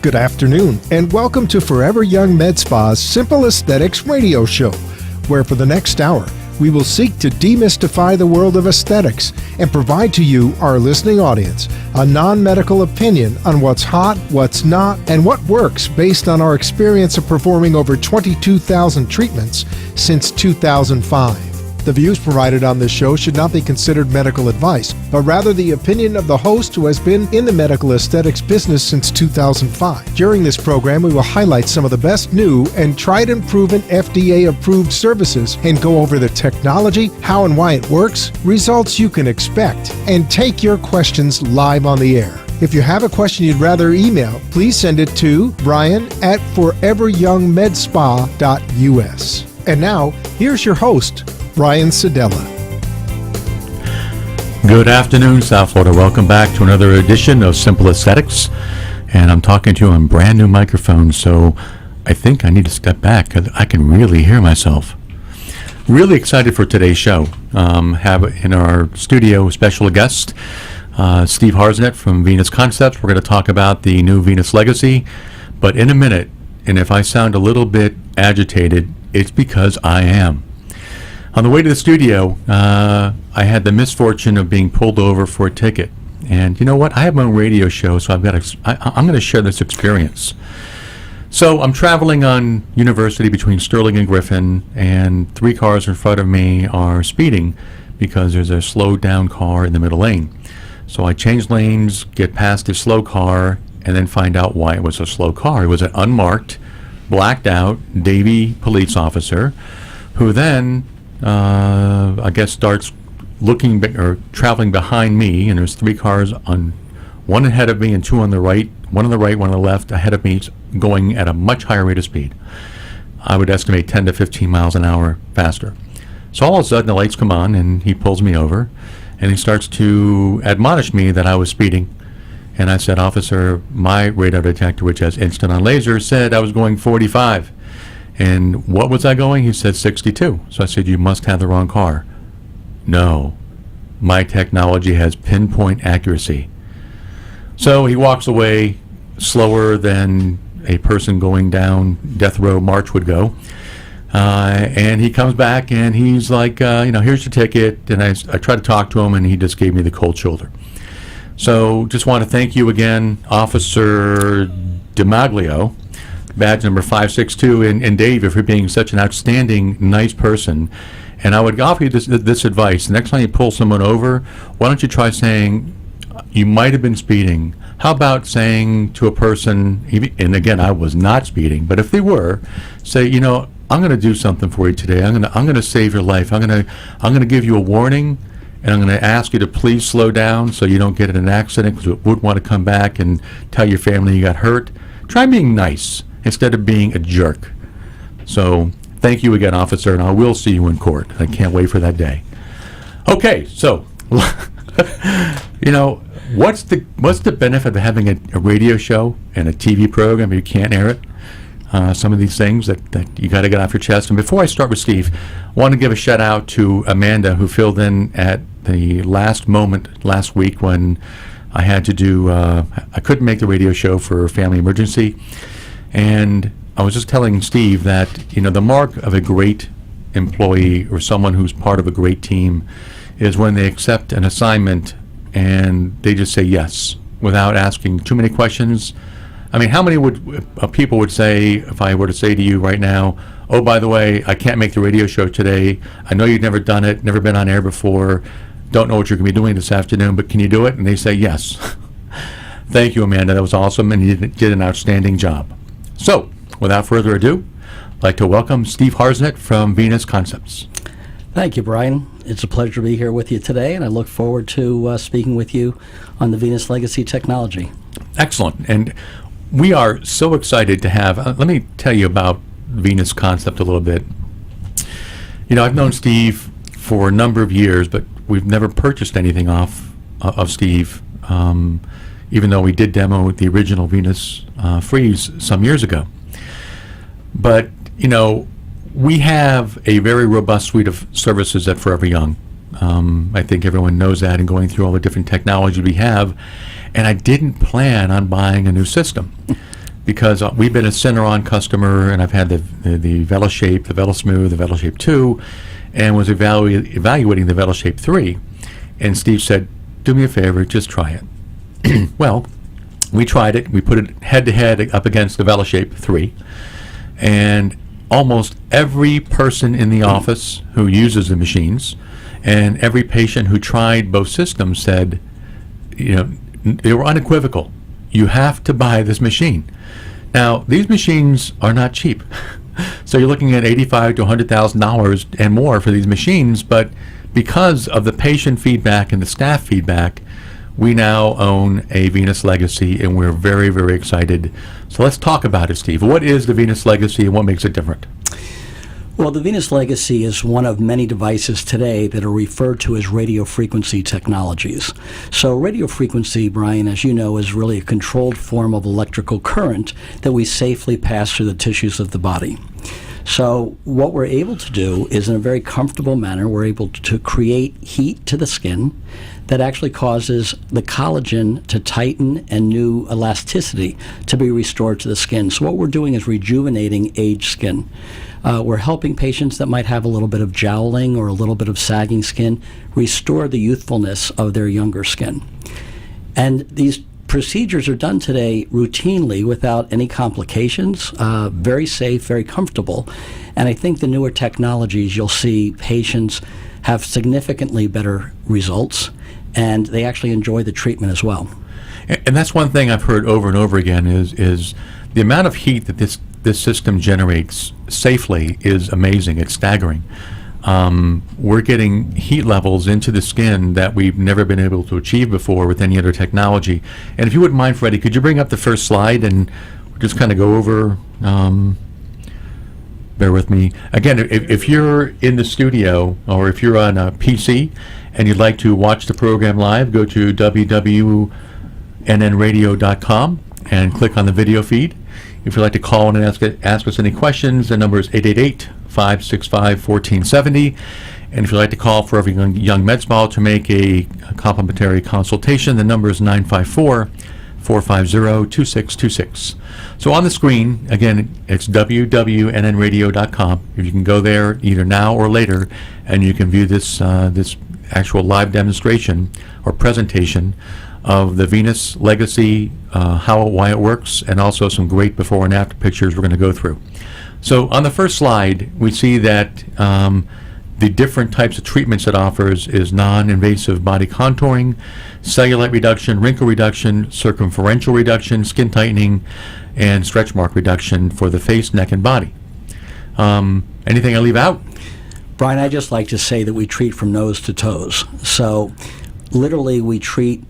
Good afternoon, and welcome to Forever Young Med Spa's Simple Aesthetics radio show, where for the next hour, we will seek to demystify the world of aesthetics and provide to you, our listening audience, a non-medical opinion on what's hot, what's not, and what works based on our experience of performing over 22,000 treatments since 2005. The views provided on this show should not be considered medical advice, but rather the opinion of the host who has been in the medical aesthetics business since 2005. During this program, we will highlight some of the best new and tried and proven FDA-approved services and go over the technology, how and why it works, results you can expect, and take your questions live on the air. If you have a question you'd rather email, please send it to brian@foreveryoungmedspa.us. And now, here's your host, Brian Sedella. Good afternoon, South Florida. Welcome back to another edition of Simple Aesthetics. And I'm talking to you on brand new microphones, so I think I need to step back because I can really hear myself. Really excited for today's show. Have in our studio a special guest, Steve Harsnett from Venus Concepts. We're going to talk about the new Venus Legacy, but in a minute, and if I sound a little bit agitated, it's because I am. On the way to the studio, I had the misfortune of being pulled over for a ticket. And you know what? I have my own radio show, so I'm going to share this experience. So I'm traveling on University between Sterling and Griffin, and 3 cars in front of me are speeding because there's a slowed down car in the middle lane. So I change lanes, get past the slow car, and then find out why it was a slow car. It was an unmarked, blacked out Davie police officer who then I guess starts looking or traveling behind me, and there's 3 cars on one ahead of me and 2 on the right, one on the right, one on the left ahead of me, going at a much higher rate of speed. I would estimate 10 to 15 miles an hour faster. So all of a sudden the lights come on and he pulls me over and he starts to admonish me that I was speeding. And I said, "Officer, my radar detector, which has instant on laser, said I was going 45. And what was I going?" He said 62. So I said, "You must have the wrong car." "No, my technology has pinpoint accuracy." So he walks away slower than a person going down death row march would go. And he comes back and he's like, "Here's your ticket." And I tried to talk to him and he just gave me the cold shoulder. So just want to thank you again, Officer DiMaglio, badge number 562, and Dave, for being such an outstanding, nice person. And I would offer you this advice. The next time you pull someone over, why don't you try saying, "You might have been speeding." How about saying to a person, and again, I was not speeding, but if they were, say, "I'm going to do something for you today. I'm going to save your life. I'm going to give you a warning, and I'm going to ask you to please slow down so you don't get in an accident, because you would want to come back and tell your family you got hurt." Try being nice instead of being a jerk. So thank you again, officer, and I will see you in court. I can't wait for that day. Okay, so what's the benefit of having a radio show and a TV program if you can't air it? Some of these things that you got to get off your chest. And before I start with Steve, I want to give a shout out to Amanda, who filled in at the last moment last week when I had to do, I couldn't make the radio show for a family emergency. And I was just telling Steve that, the mark of a great employee or someone who's part of a great team is when they accept an assignment and they just say yes without asking too many questions. I mean, how many people would say, if I were to say to you right now, "Oh, by the way, I can't make the radio show today. I know you've never done it, never been on air before, don't know what you're going to be doing this afternoon, but can you do it?" And they say yes. Thank you, Amanda. That was awesome, and you did an outstanding job. So, without further ado, I'd like to welcome Steve Harsnett from Venus Concepts. Thank you, Brian. It's a pleasure to be here with you today, and I look forward to speaking with you on the Venus Legacy technology. Excellent. And we are so excited to have, let me tell you about Venus Concept a little bit. I've known Steve for a number of years, but we've never purchased anything off of Steve, even though we did demo the original Venus Freeze some years ago. But, we have a very robust suite of services at Forever Young. I think everyone knows that, and going through all the different technology we have. And I didn't plan on buying a new system. because we've been a Syneron customer, and I've had the VeloShape, the VeloSmooth, the VeloShape 2, and was evaluating the VeloShape 3. And Steve said, do me a favor, just try it. Well, we tried it. We put it head-to-head up against the VeloShape 3. And almost every person in the office who uses the machines and every patient who tried both systems said, they were unequivocal. You have to buy this machine. Now, these machines are not cheap. So you're looking at $85,000 to $100,000 and more for these machines, but because of the patient feedback and the staff feedback, we now own a Venus Legacy, and we're very, very excited. So let's talk about it, Steve. What is the Venus Legacy, and what makes it different? Well, the Venus Legacy is one of many devices today that are referred to as radio frequency technologies. So radio frequency, Brian, as you know, is really a controlled form of electrical current that we safely pass through the tissues of the body. So what we're able to do is, in a very comfortable manner, we're able to create heat to the skin that actually causes the collagen to tighten and new elasticity to be restored to the skin. So what we're doing is rejuvenating aged skin. We're helping patients that might have a little bit of jowling or a little bit of sagging skin restore the youthfulness of their younger skin. And these procedures are done today routinely without any complications, very safe, very comfortable. And I think the newer technologies, you'll see patients have significantly better results, and they actually enjoy the treatment as well. And that's one thing I've heard over and over again is the amount of heat that this system generates safely is amazing. It's staggering. We're getting heat levels into the skin that we've never been able to achieve before with any other technology. And if you wouldn't mind, Freddie, could you bring up the first slide and just kind of go over, bear with me. Again, if you're in the studio or if you're on a PC and you'd like to watch the program live, go to www.nnradio.com and click on the video feed. If you'd like to call in and ask us any questions, the number is 888-565-1470. And if you'd like to call for every young med spa to make a complimentary consultation, the number is 954-450-2626. So on the screen, again, it's www.nnradio.com. If you can go there either now or later, and you can view this actual live demonstration or presentation of the Venus Legacy, why it works, and also some great before and after pictures we're going to go through. So on the first slide, we see that the different types of treatments it offers is non-invasive body contouring, cellulite reduction, wrinkle reduction, circumferential reduction, skin tightening, and stretch mark reduction for the face, neck, and body. Anything I leave out? Brian, I just like to say that we treat from nose to toes. So literally we treat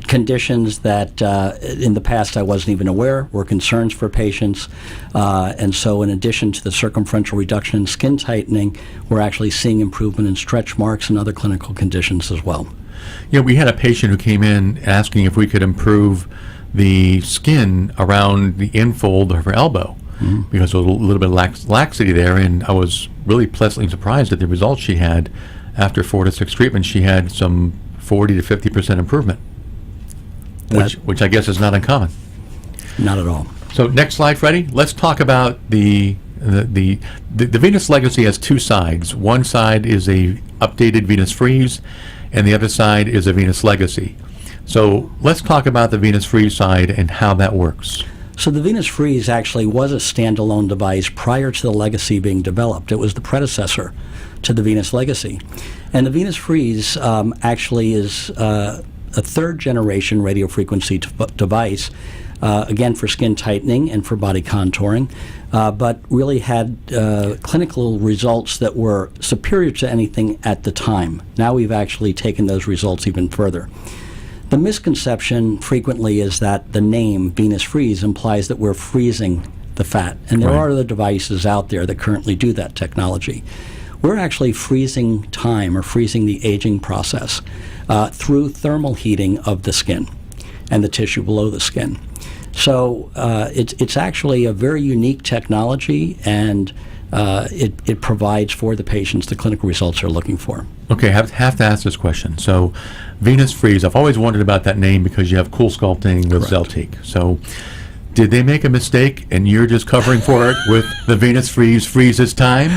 conditions that in the past I wasn't even aware were concerns for patients. And so in addition to the circumferential reduction and skin tightening, we're actually seeing improvement in stretch marks and other clinical conditions as well. Yeah, we had a patient who came in asking if we could improve the skin around the infold of her elbow because there was a little bit of laxity there, and I was really pleasantly surprised at the results she had. After 4 to 6 treatments, she had some 40 to 50% improvement. Which I guess is not uncommon. Not at all. So next slide, Freddie. Let's talk about the Venus Legacy has two sides. One side is a updated Venus Freeze, and the other side is a Venus Legacy. So let's talk about the Venus Freeze side and how that works. So the Venus Freeze actually was a standalone device prior to the Legacy being developed. It was the predecessor to the Venus Legacy. And the Venus Freeze actually is a third-generation radio frequency device, again for skin tightening and for body contouring, but really had clinical results that were superior to anything at the time. Now we've actually taken those results even further. The misconception frequently is that the name Venus Freeze implies that we're freezing the fat, and there are other devices out there that currently do that technology. We're actually freezing time or freezing the aging process through thermal heating of the skin and the tissue below the skin. So it's actually a very unique technology, and it provides for the patients the clinical results they're looking for. Okay, I have to ask this question. So Venus Freeze, I've always wondered about that name because you have Cool Sculpting with Zeltiq. So Did they make a mistake and you're just covering for it with the Venus freeze this time?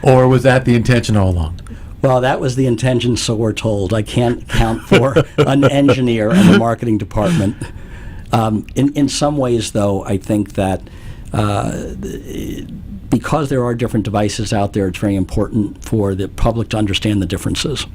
Or was that the intention all along? Well, that was the intention, so we're told. I can't count for an engineer and the marketing department. In some ways, though, I think that because there are different devices out there, it's very important for the public to understand the differences.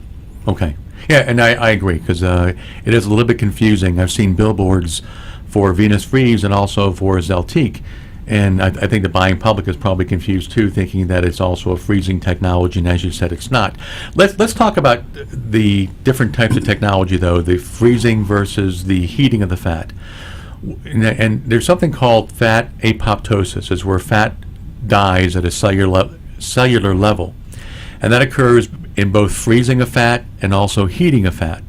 Okay. Yeah, and I agree, because it is a little bit confusing. I've seen billboards for Venus Freeze and also for Zeltiq, and I think the buying public is probably confused too, thinking that it's also a freezing technology, and as you said, it's not. Let's talk about the different types of technology, though, the freezing versus the heating of the fat. And there's something called fat apoptosis, is where fat dies at a cellular level, and that occurs in both freezing a fat and also heating a fat.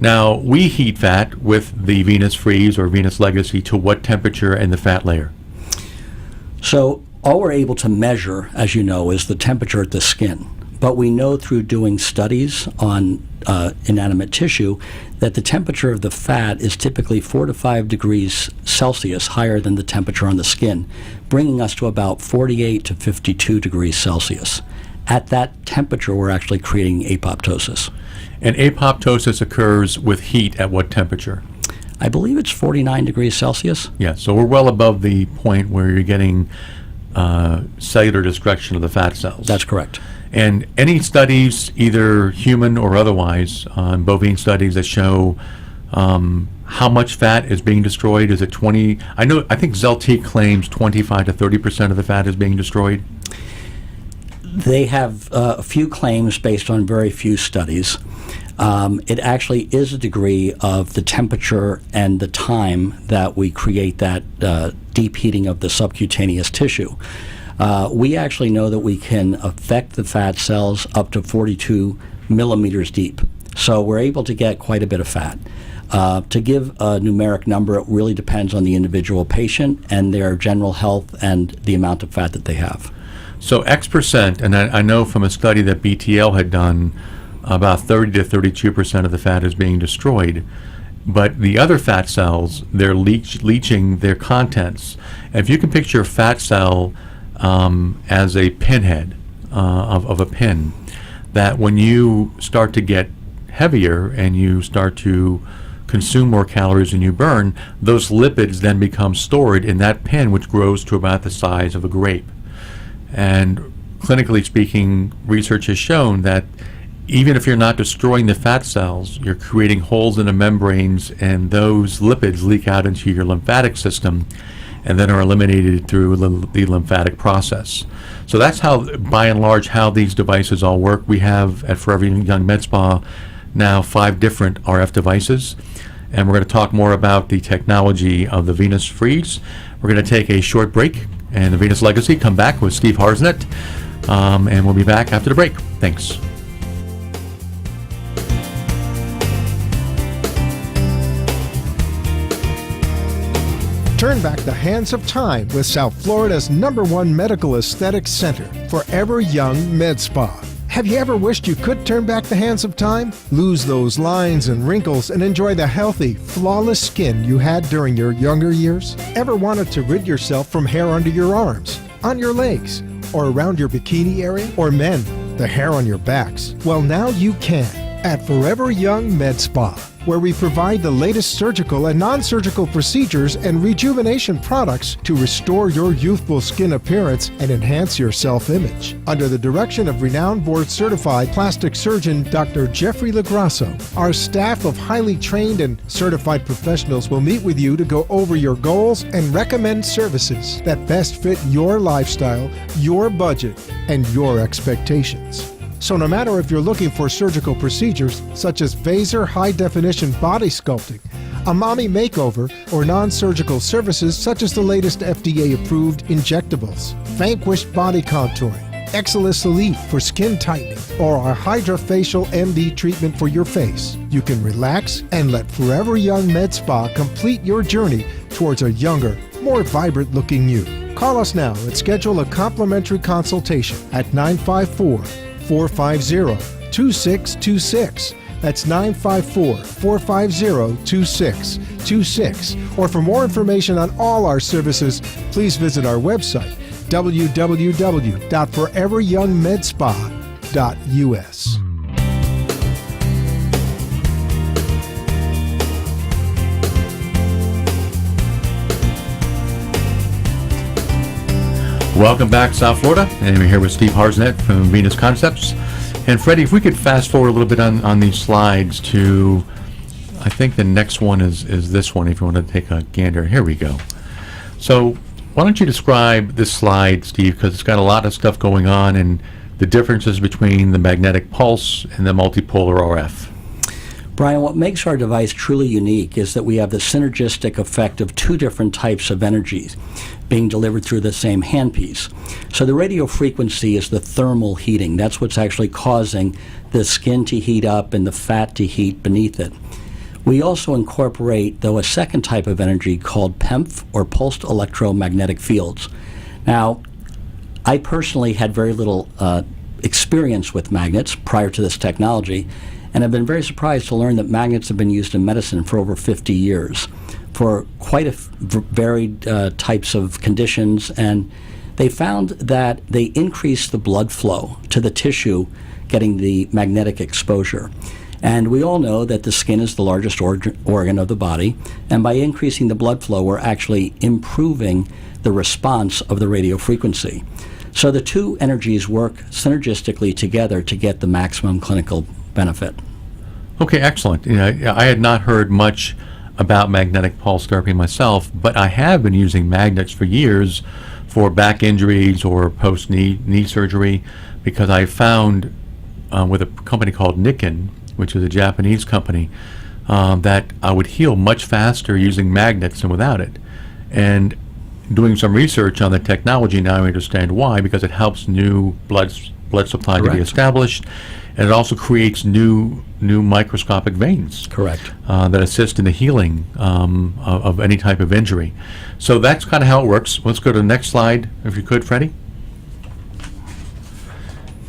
Now, we heat fat with the Venus Freeze or Venus Legacy to what temperature in the fat layer? So all we're able to measure, as you know, is the temperature at the skin. But we know through doing studies on inanimate tissue that the temperature of the fat is typically 4 to 5 degrees Celsius higher than the temperature on the skin, bringing us to about 48 to 52 degrees Celsius. At that temperature, we're actually creating apoptosis. And apoptosis occurs with heat at what temperature? I believe it's 49 degrees Celsius. Yeah, so we're well above the point where you're getting cellular destruction of the fat cells. That's correct. And any studies, either human or otherwise, bovine studies that show how much fat is being destroyed? Is it 20? I think Zeltiq claims 25 to 30% of the fat is being destroyed. They have a few claims based on very few studies. It actually is a degree of the temperature and the time that we create that deep heating of the subcutaneous tissue. We actually know that we can affect the fat cells up to 42 millimeters deep. So we're able to get quite a bit of fat. To give a numeric number, it really depends on the individual patient and their general health and the amount of fat that they have. So X%, and I know from a study that BTL had done, about 30 to 32% of the fat is being destroyed. But the other fat cells, they're leaching their contents. And if you can picture a fat cell as a pinhead of a pin, that when you start to get heavier and you start to consume more calories than you burn, those lipids then become stored in that pin, which grows to about the size of a grape. And clinically speaking, research has shown that even if you're not destroying the fat cells, you're creating holes in the membranes, and those lipids leak out into your lymphatic system and then are eliminated through the lymphatic process. So that's how, by and large, how these devices all work. We have at Forever Young Med Spa now 5 different RF devices, and we're going to talk more about the technology of the Venus Freeze. We're going to take a short break, and the Venus Legacy, come back with Steve Harsnett, and we'll be back after the break. Thanks. Turn back the hands of time with South Florida's #1 medical aesthetics center, Forever Young Med Spa. Have you ever wished you could turn back the hands of time? Lose those lines and wrinkles and enjoy the healthy, flawless skin you had during your younger years? Ever wanted to rid yourself from hair under your arms, on your legs, or around your bikini area? Or men, the hair on your backs? Well, now you can at Forever Young Med Spa, where we provide the latest surgical and non-surgical procedures and rejuvenation products to restore your youthful skin appearance and enhance your self-image. Under the direction of renowned board-certified plastic surgeon Dr. Jeffrey Lagrasso, our staff of highly trained and certified professionals will meet with you to go over your goals and recommend services that best fit your lifestyle, your budget, and your expectations. So no matter if you're looking for surgical procedures such as Vaser high-definition body sculpting, a mommy makeover, or non-surgical services such as the latest FDA-approved injectables, Vanquish body contouring, Exilis Elite for skin tightening, or our Hydrafacial MD treatment for your face, you can relax and let Forever Young Med Spa complete your journey towards a younger, more vibrant-looking you. Call us now and schedule a complimentary consultation at 954-450-2626. That's 954-450-2626. Or for more information on all our services, please visit our website, www.foreveryoungmedspa.us. Welcome back, South Florida, and we're here with Steve Harsnett from Venus Concepts. And Freddie, if we could fast forward a little bit on these slides to, I think the next one is this one, if you want to take a gander. Here we go. So why don't you describe this slide, Steve, because it's got a lot of stuff going on and the differences between the magnetic pulse and the multipolar RF. Brian, what makes our device truly unique is that we have the synergistic effect of two different types of energies being delivered through the same handpiece. So the radio frequency is the thermal heating. That's what's actually causing the skin to heat up and the fat to heat beneath it. We also incorporate, though, a second type of energy called PEMF, or pulsed electromagnetic fields. Now, I personally had very little experience with magnets prior to this technology, and I've been very surprised to learn that magnets have been used in medicine for over 50 years for quite a varied types of conditions, and they found that they increase the blood flow to the tissue getting the magnetic exposure. And we all know that the skin is the largest organ of the body, and by increasing the blood flow, we're actually improving the response of the radio frequency. So the two energies work synergistically together to get the maximum clinical benefit. Okay, excellent. You know, I had not heard much about magnetic pulse therapy myself, but I have been using magnets for years for back injuries or post-knee surgery, because I found with a company called Nikken, which is a Japanese company, that I would heal much faster using magnets than without it. And doing some research on the technology now, I understand why, because it helps new blood supply to be established, and it also creates new microscopic veins. Correct. That assist in the healing of any type of injury. So that's kind of how it works. Let's go to the next slide, if you could, Freddie.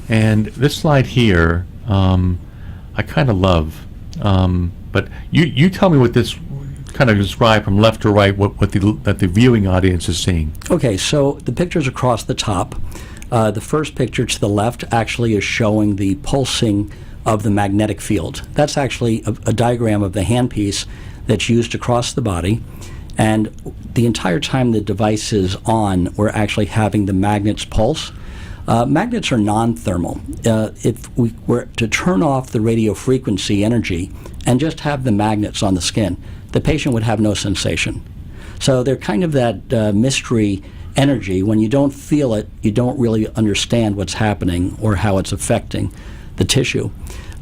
And this slide here, I kind of love, but you tell me what this kind of describe from left to right what the viewing audience is seeing. Okay, so the pictures across the top. The first picture to the left actually is showing the pulsing of the magnetic field. That's actually a diagram of the handpiece that's used across the body. And the entire time the device is on, we're actually having the magnets pulse. Magnets are non-thermal. If we were to turn off the radio frequency energy and just have the magnets on the skin, the patient would have no sensation. So they're kind of that mystery energy. When you don't feel it, you don't really understand what's happening or how it's affecting the tissue.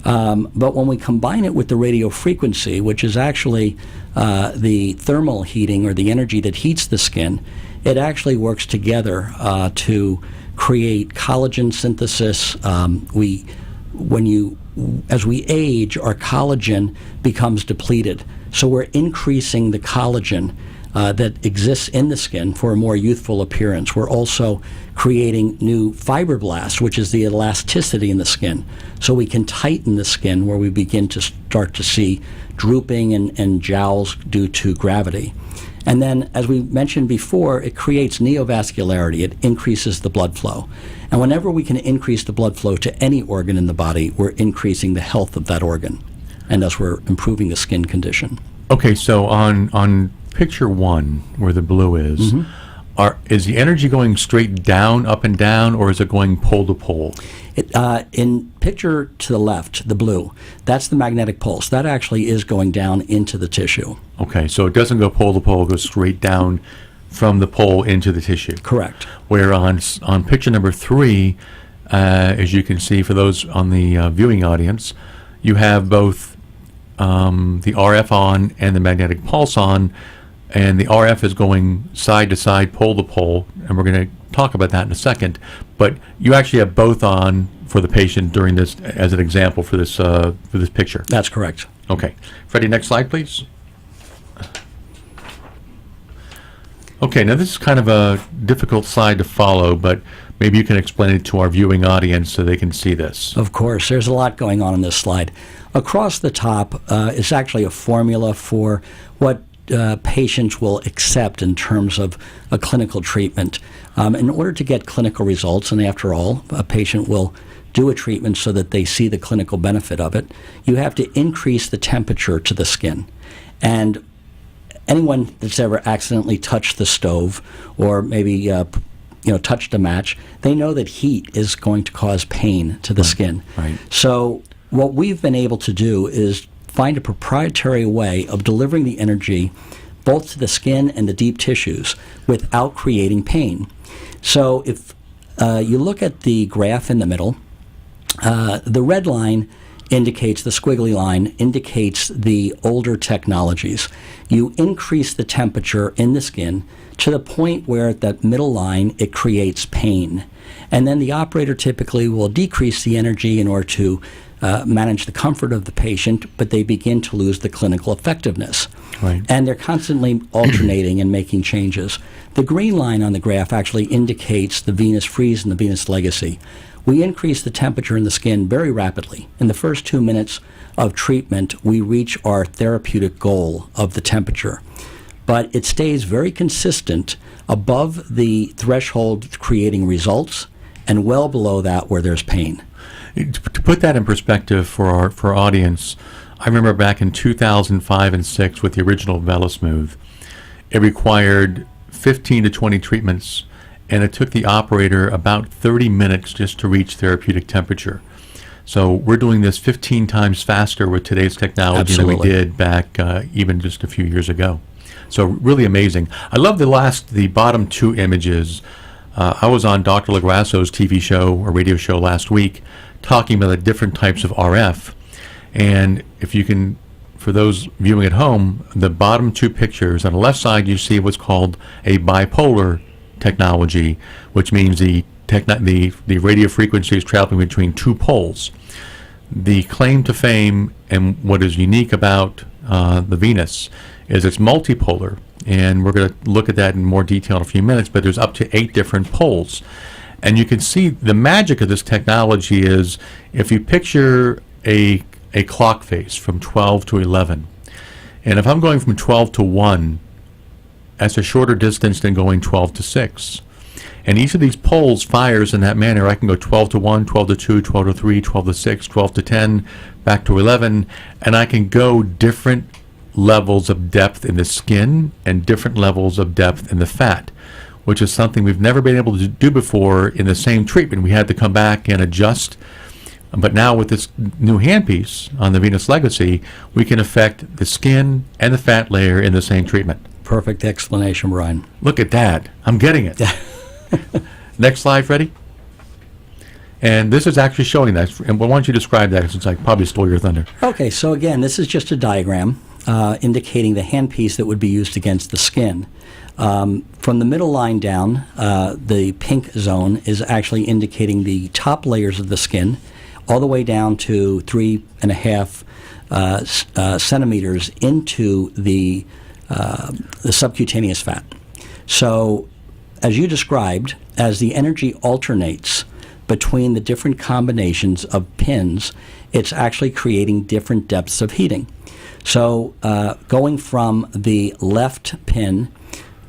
But when we combine it with the radio frequency, which is actually the thermal heating or the energy that heats the skin, it actually works together to create collagen synthesis. As we age, our collagen becomes depleted. So we're increasing the collagen that exists in the skin for a more youthful appearance. We're also creating new fibroblasts, which is the elasticity in the skin. So we can tighten the skin where we begin to start to see drooping and jowls due to gravity. And then, as we mentioned before, it creates neovascularity. It increases the blood flow. And whenever we can increase the blood flow to any organ in the body, we're increasing the health of that organ. And thus we're improving the skin condition. Okay, so on picture one, where the blue is, is the energy going straight down, up and down, or is it going pole to pole? In picture to the left, the blue, that's the magnetic pulse. That actually is going down into the tissue. Okay, so it doesn't go pole to pole, it goes straight down from the pole into the tissue. Correct. Where on picture number 3, as you can see for those on the viewing audience, you have both the RF on and the magnetic pulse on, and the RF is going side to side, pole to pole, and we're going to talk about that in a second. But you actually have both on for the patient during this, as an example for this picture. That's correct. Okay, Freddie, next slide, please. Okay, now this is kind of a difficult slide to follow, but maybe you can explain it to our viewing audience so they can see this. Of course, there's a lot going on this slide. Across the top is actually a formula for what patients will accept in terms of a clinical treatment. In order to get clinical results, and after all, a patient will do a treatment so that they see the clinical benefit of it, you have to increase the temperature to the skin. And anyone that's ever accidentally touched the stove or maybe touched a match, they know that heat is going to cause pain to the skin. Right. So what we've been able to do is find a proprietary way of delivering the energy both to the skin and the deep tissues without creating pain. So if you look at the graph in the middle, the red line indicates, the squiggly line indicates the older technologies. You increase the temperature in the skin to the point where at that middle line it creates pain. And then the operator typically will decrease the energy in order to manage the comfort of the patient, but they begin to lose the clinical effectiveness. Right. And they're constantly alternating and making changes. The green line on the graph actually indicates the venous freeze and the venous legacy. We increase the temperature in the skin very rapidly. In the first 2 minutes of treatment, we reach our therapeutic goal of the temperature. But it stays very consistent above the threshold creating results and well below that where there's pain. To put that in perspective for our audience, I remember back in 2005 and 6 with the original VeloSmooth, it required 15 to 20 treatments, and it took the operator about 30 minutes just to reach therapeutic temperature. So we're doing this 15 times faster with today's technology Absolutely. than we did back even just a few years ago. So really amazing. I love the bottom two images. I was on Dr. LaGrasso's TV show or radio show last week talking about the different types of RF. And if you can, for those viewing at home, the bottom two pictures, on the left side you see what's called a bipolar technology, which means the radio frequency is traveling between two poles. The claim to fame and what is unique about the Venus is it's multipolar, and we're going to look at that in more detail in a few minutes, but there's up to 8 different poles. And you can see the magic of this technology is if you picture a clock face from 12 to 11, and if I'm going from 12 to 1, that's a shorter distance than going 12 to 6. And each of these poles fires in that manner. I can go 12 to 1, 12 to 2, 12 to 3, 12 to 6, 12 to 10, back to 11, and I can go different levels of depth in the skin and different levels of depth in the fat, which is something we've never been able to do before in the same treatment. We had to come back and adjust. But now with this new handpiece on the Venus Legacy, we can affect the skin and the fat layer in the same treatment. Perfect explanation, Brian. Look at that. I'm getting it. Next slide, Freddie. And this is actually showing that. And why don't you describe that, since I probably stole your thunder. Okay, so again, this is just a diagram indicating the handpiece that would be used against the skin. From the middle line down, the pink zone is actually indicating the top layers of the skin, all the way down to 3.5 centimeters into the subcutaneous fat. So, as you described, as the energy alternates between the different combinations of pins, it's actually creating different depths of heating. So, going from the left pin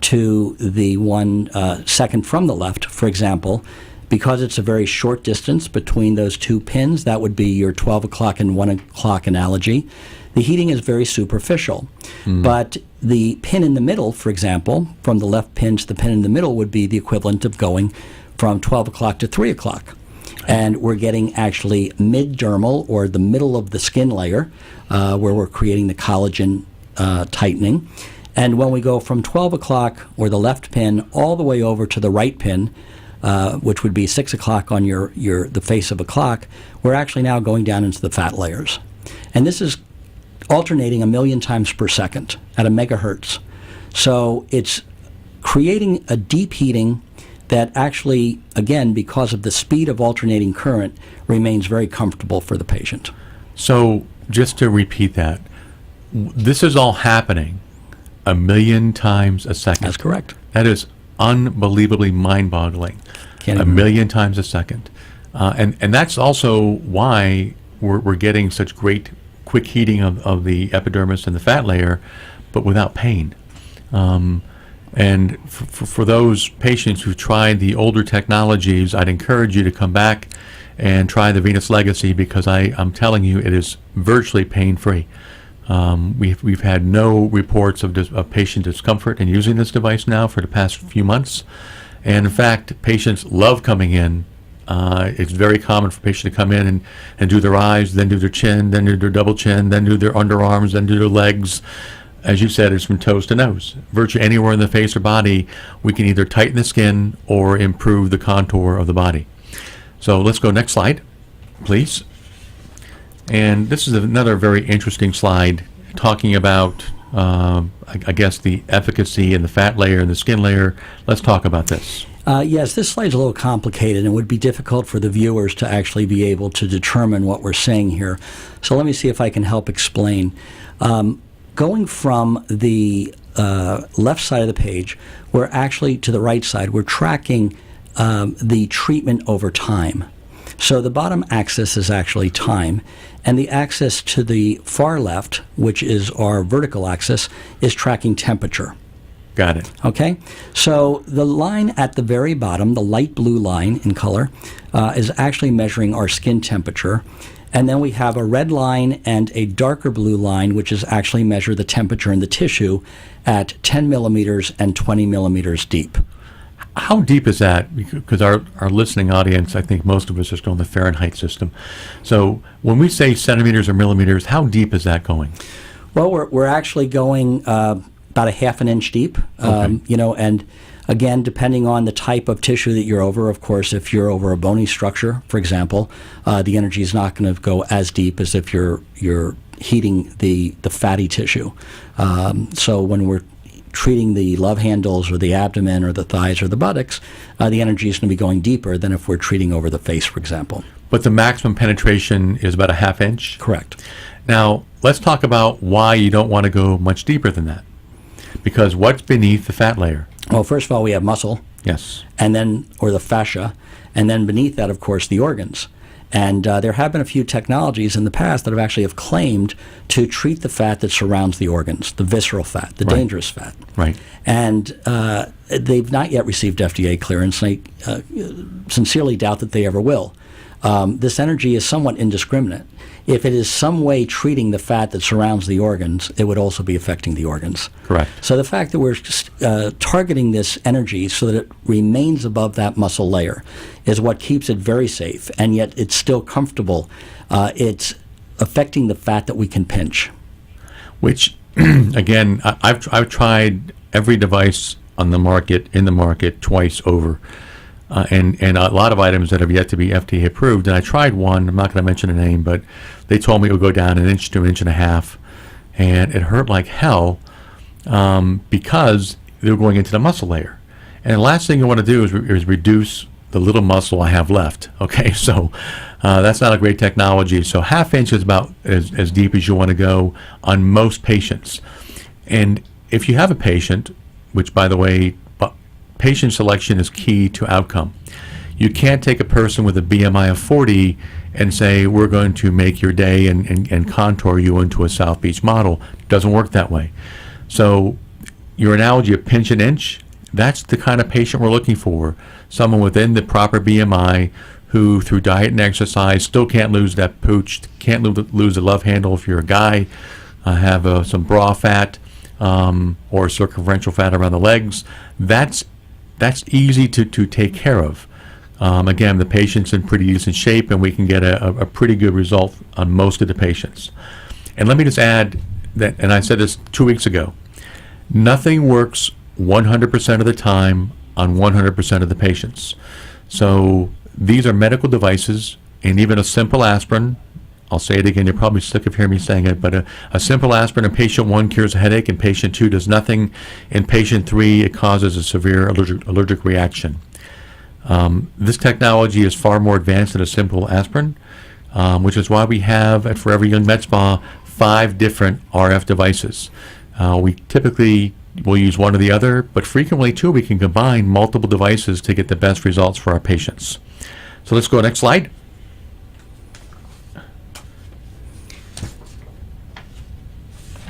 to the one second from the left, for example, because it's a very short distance between those two pins, that would be your 12 o'clock and 1 o'clock analogy, the heating is very superficial. But the pin in the middle, for example, from the left pin to the pin in the middle would be the equivalent of going from 12 o'clock to 3 o'clock. And we're getting actually mid-dermal, or the middle of the skin layer, where we're creating the collagen tightening. And when we go from 12 o'clock, or the left pin, all the way over to the right pin, which would be 6 o'clock on the face of a clock, we're actually now going down into the fat layers. And this is alternating 1 million times per second at a megahertz. So it's creating a deep heating that actually, again, because of the speed of alternating current, remains very comfortable for the patient. So just to repeat that, this is all happening 1 million times a second. That's correct. That is unbelievably mind-boggling, Can't a even- million times a second. And that's also why we're getting such great quick heating of the epidermis and the fat layer, but without pain. And for those patients who've tried the older technologies, I'd encourage you to come back and try the Venus Legacy, because I'm telling you, it is virtually pain-free. We've had no reports of patient discomfort in using this device now for the past few months. And in fact, patients love coming in. It's very common for patients to come in and do their eyes, then do their chin, then do their double chin, then do their underarms, then do their legs. As you said, it's from toes to nose. Virtually anywhere in the face or body, we can either tighten the skin or improve the contour of the body. So let's go next slide, please. And this is another very interesting slide talking about, I guess, the efficacy in the fat layer and the skin layer. Let's talk about this. Yes, this slide's a little complicated and would be difficult for the viewers to actually be able to determine what we're saying here. So let me see if I can help explain. Going from the left side of the page, we're actually to the right side, we're tracking the treatment over time. So the bottom axis is actually time, and the axis to the far left, which is our vertical axis, is tracking temperature. Got it. Okay, so the line at the very bottom, the light blue line in color, is actually measuring our skin temperature. And then we have a red line and a darker blue line, which is actually measure the temperature in the tissue at 10 millimeters and 20 millimeters deep. How deep is that? Because our listening audience, I think most of us are still in the Fahrenheit system. So when we say centimeters or millimeters, how deep is that going? Well, we're actually going about a half an inch deep, Okay. and again, depending on the type of tissue that you're over, of course, if you're over a bony structure, for example, the energy is not going to go as deep as if you're heating the fatty tissue. So when we're treating the love handles or the abdomen or the thighs or the buttocks, the energy is going to be going deeper than if we're treating over the face, for example. But the maximum penetration is about a half inch? Correct. Now, let's talk about why you don't want to go much deeper than that. Because what's beneath the fat layer? Well, first of all, we have muscle. Yes. And then, or the fascia, and then beneath that, of course, the organs. And there have been a few technologies in the past that have actually claimed to treat the fat that surrounds the organs, the visceral fat, the Right. dangerous fat. Right. And they've not yet received FDA clearance, and I sincerely doubt that they ever will. This energy is somewhat indiscriminate. If it is some way treating the fat that surrounds the organs, it would also be affecting the organs. Correct. So the fact that we're targeting this energy so that it remains above that muscle layer is what keeps it very safe, and yet it's still comfortable. It's affecting the fat that we can pinch. Which, again, I've tried every device in the market twice over. And a lot of items that have yet to be FDA approved. And I tried one, I'm not going to mention a name, but they told me it would go down an inch to an inch and a half. And it hurt like hell because they were going into the muscle layer. And the last thing you want to do is reduce the little muscle I have left. Okay, so that's not a great technology. So half inch is about as deep as you want to go on most patients. And if you have a patient, which by the way, patient selection is key to outcome. You can't take a person with a BMI of 40 and say, we're going to make your day and contour you into a South Beach model. It doesn't work that way. So your analogy of pinch an inch, that's the kind of patient we're looking for. Someone within the proper BMI who, through diet and exercise, still can't lose that pooch, can't lose the love handle if you're a guy, have some bra fat or circumferential fat around the legs. That's easy to take care of. Again, the patient's in pretty decent shape, and we can get a pretty good result on most of the patients. And let me just add that, and I said this 2 weeks ago, nothing works 100% of the time on 100% of the patients. So these are medical devices, and even a simple aspirin, I'll say it again, you're probably sick of hearing me saying it, but a simple aspirin in patient 1 cures a headache, and patient 2 does nothing. In patient 3, it causes a severe allergic reaction. This technology is far more advanced than a simple aspirin, which is why we have at Forever Young Med Spa 5 different RF devices. We typically we'll use one or the other, but frequently too we can combine multiple devices to get the best results for our patients. So let's go next slide.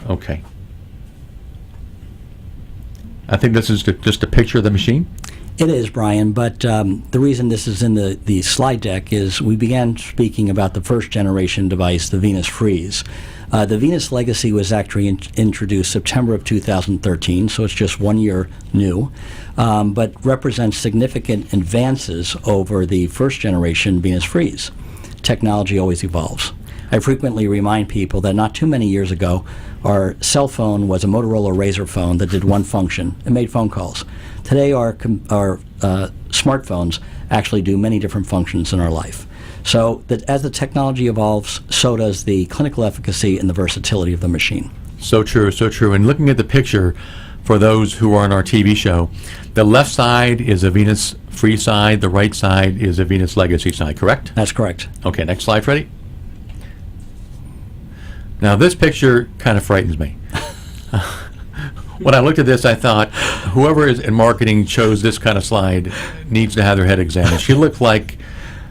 Okay. I think this is just a picture of the machine. It is, Brian, but the reason this is in the slide deck is we began speaking about the first generation device, the Venus Freeze. The Venus Legacy was actually introduced September of 2013, so it's just 1 year new, but represents significant advances over the first generation Venus Freeze. Technology always evolves. I frequently remind people that not too many years ago, our cell phone was a Motorola Razr phone that did one function. It made phone calls. Today, our smartphones actually do many different functions in our life. So that as the technology evolves, so does the clinical efficacy and the versatility of the machine. So true, so true. And looking at the picture, for those who are on our TV show, the left side is a Venus Freeze side, the right side is a Venus Legacy side, correct? That's correct. Okay, next slide, Freddie. Now, this picture kind of frightens me. When I looked at this, I thought, whoever is in marketing chose this kind of slide needs to have their head examined. She looked like,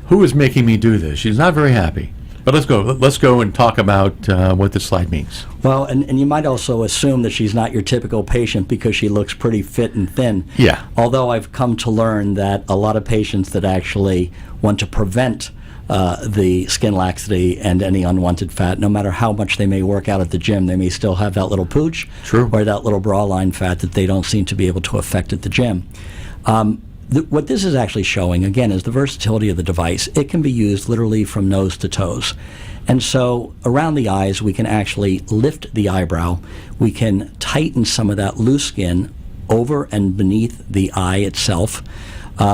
who is making me do this? She's not very happy. But let's go and talk about what this slide means. Well, and you might also assume that she's not your typical patient because she looks pretty fit and thin. Yeah. Although I've come to learn that a lot of patients that actually want to prevent the skin laxity and any unwanted fat, no matter how much they may work out at the gym, they may still have that little pooch. True. Or that little bra line fat that they don't seem to be able to affect at the gym. What this is actually showing, again, is the versatility of the device. It can be used literally from nose to toes. And so around the eyes, we can actually lift the eyebrow. We can tighten some of that loose skin over and beneath the eye itself.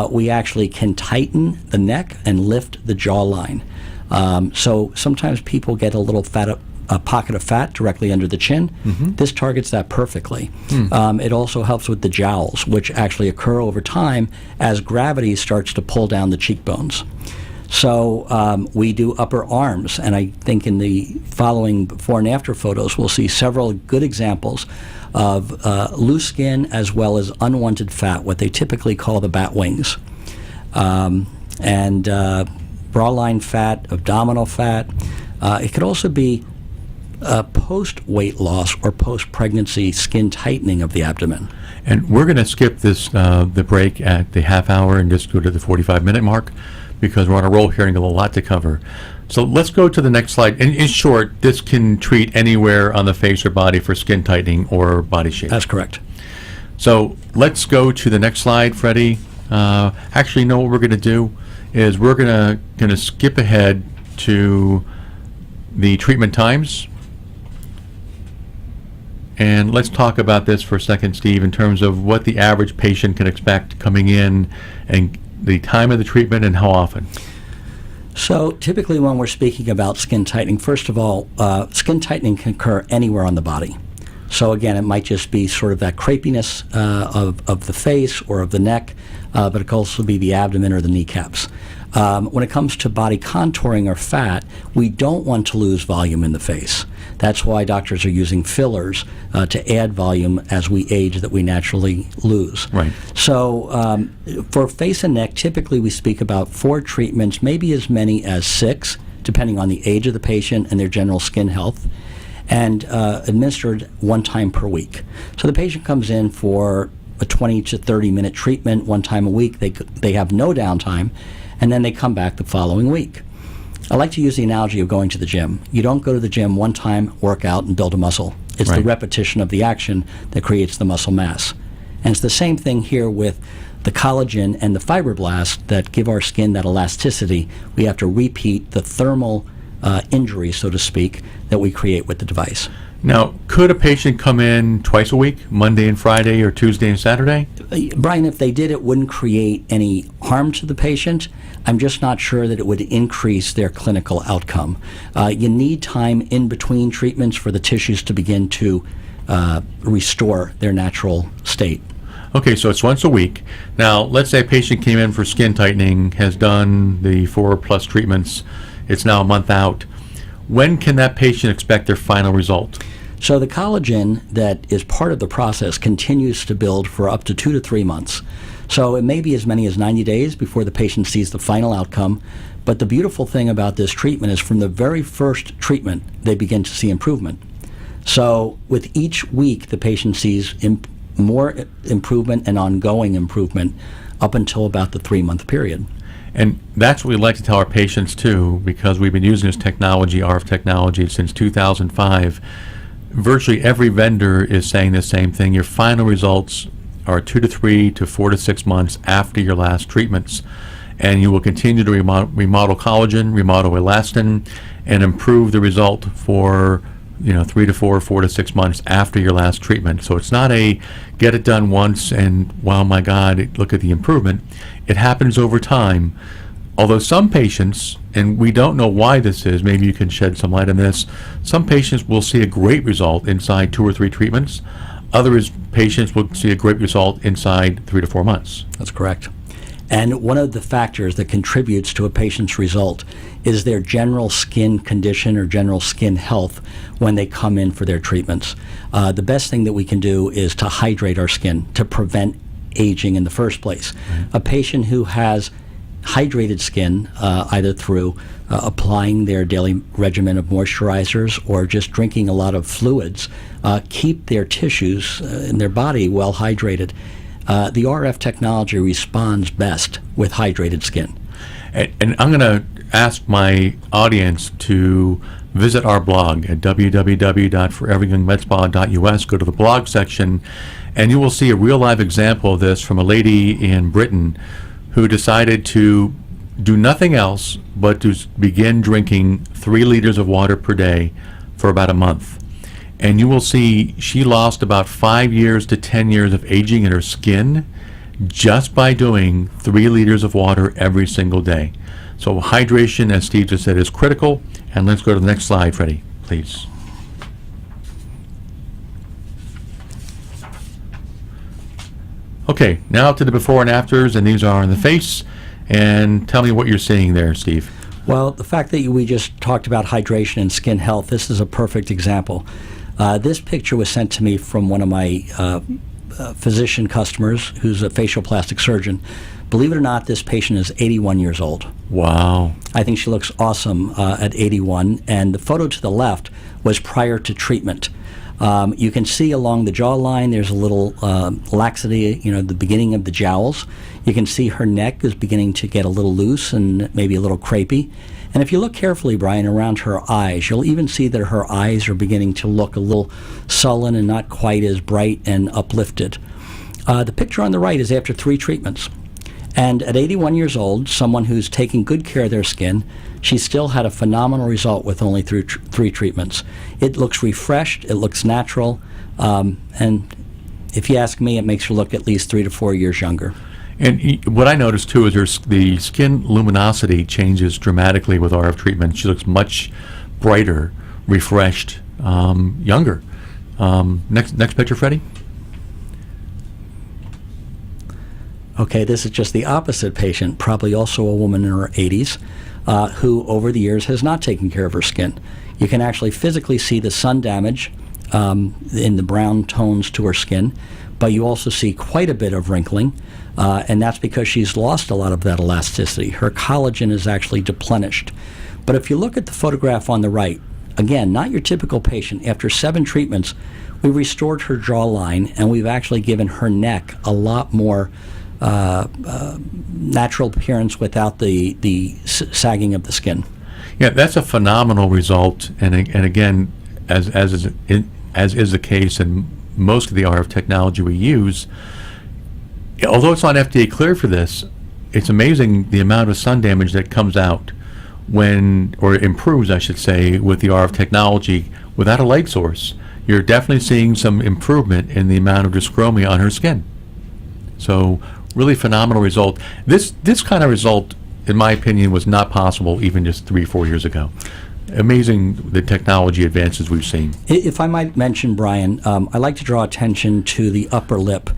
We actually can tighten the neck and lift the jawline. So sometimes people get a little a pocket of fat directly under the chin. Mm-hmm. This targets that perfectly. It also helps with the jowls, which actually occur over time as gravity starts to pull down the cheekbones. So we do upper arms, and I think in the following before and after photos, we'll see several good examples of loose skin as well as unwanted fat, what they typically call the bat wings. And bra line fat, abdominal fat. It could also be post-weight loss or post-pregnancy skin tightening of the abdomen. And we're going to skip this the break at the half hour and just go to the 45-minute mark because we're on a roll here and got a lot to cover. So let's go to the next slide. In short, this can treat anywhere on the face or body for skin tightening or body shape. That's correct. So let's go to the next slide, Freddie. Actually, no, what we're going to do is we're going to skip ahead to the treatment times. And let's talk about this for a second, Steve, in terms of what the average patient can expect coming in and the time of the treatment and how often. So typically when we're speaking about skin tightening, first of all, skin tightening can occur anywhere on the body. So again, it might just be sort of that crepiness of the face or of the neck, but it could also be the abdomen or the kneecaps. When it comes to body contouring or fat, we don't want to lose volume in the face. That's why doctors are using fillers to add volume as we age that we naturally lose. Right. So for face and neck, typically we speak about 4 treatments, maybe as many as 6, depending on the age of the patient and their general skin health, and administered 1 time per week. So the patient comes in for a 20 to 30 minute treatment 1 time a week. They have no downtime, and then they come back the following week. I like to use the analogy of going to the gym. You don't go to the gym 1 time, work out, and build a muscle. It's right. the repetition of the action that creates the muscle mass. And it's the same thing here with the collagen and the fibroblasts that give our skin that elasticity. We have to repeat the thermal injury, so to speak, that we create with the device. Now, could a patient come in twice a week, Monday and Friday or Tuesday and Saturday? Brian, if they did, it wouldn't create any harm to the patient. I'm just not sure that it would increase their clinical outcome. You need time in between treatments for the tissues to begin to restore their natural state. Okay, so it's once a week. Now, let's say a patient came in for skin tightening, has done the 4+ treatments. It's now a month out. When can that patient expect their final result? So the collagen that is part of the process continues to build for up to 2 to 3 months. So it may be as many as 90 days before the patient sees the final outcome. But the beautiful thing about this treatment is from the very first treatment, they begin to see improvement. So with each week, the patient sees more improvement and ongoing improvement up until about the 3-month period. And that's what we like to tell our patients too, because we've been using this technology, RF technology, since 2005. Virtually every vendor is saying the same thing. Your final results are 2 to 3 to 4 to 6 months after your last treatments. And you will continue to remodel collagen, remodel elastin, and improve the result for 3 to 4, 4 to 6 months after your last treatment. So it's not a get it done once and, wow, my God, look at the improvement. It happens over time. Although some patients, and we don't know why this is, maybe you can shed some light on this, some patients will see a great result inside 2 or 3 treatments. Other patients will see a great result inside 3 to 4 months. That's correct. And one of the factors that contributes to a patient's result is their general skin condition or general skin health when they come in for their treatments. The best thing that we can do is to hydrate our skin to prevent aging in the first place. Mm-hmm. A patient who has hydrated skin, either through applying their daily regimen of moisturizers or just drinking a lot of fluids, keep their tissues in their body well hydrated. The RF technology responds best with hydrated skin. And I'm going to ask my audience to visit our blog at www.foreveryoungmedspa.us. Go to the blog section, and you will see a real live example of this from a lady in Britain who decided to do nothing else but to begin drinking 3 liters of water per day for about a month. And you will see she lost about 5 years to 10 years of aging in her skin just by doing 3 liters of water every single day. So hydration, as Steve just said, is critical. And let's go to the next slide, Freddie, please. Okay, now to the before and afters, and these are on the face. And tell me what you're seeing there, Steve. Well, the fact that we just talked about hydration and skin health, this is a perfect example. This picture was sent to me from one of my physician customers who's a facial plastic surgeon. Believe it or not, this patient is 81 years old. Wow. I think she looks awesome at 81. And the photo to the left was prior to treatment. You can see along the jawline there's a little laxity, the beginning of the jowls. You can see her neck is beginning to get a little loose and maybe a little crepey. And if you look carefully, Brian, around her eyes, you'll even see that her eyes are beginning to look a little sullen and not quite as bright and uplifted. The picture on the right is after 3 treatments. And at 81 years old, someone who's taking good care of their skin, she still had a phenomenal result with only 3 treatments. It looks refreshed, it looks natural, and if you ask me, it makes her look at least 3 to 4 years younger. And what I noticed too is the skin luminosity changes dramatically with RF treatment. She looks much brighter, refreshed, younger. Next picture, Freddie. Okay, this is just the opposite patient, probably also a woman in her 80s, who over the years has not taken care of her skin. You can actually physically see the sun damage in the brown tones to her skin, but you also see quite a bit of wrinkling, and that's because she's lost a lot of that elasticity. Her collagen is actually deplenished. But if you look at the photograph on the right, again, not your typical patient. After 7 treatments, we restored her jawline, and we've actually given her neck a lot more natural appearance without the sagging of the skin. Yeah, that's a phenomenal result, and again, as is the case in most of the RF technology we use, although it's not FDA cleared for this, it's amazing the amount of sun damage that comes out or improves, I should say, with the RF technology without a light source. You're definitely seeing some improvement in the amount of dyschromia on her skin. So really phenomenal result. This kind of result, in my opinion, was not possible even just 3-4 years ago. Amazing the technology advances we've seen. If I might mention, Brian, I'd like to draw attention to the upper lip.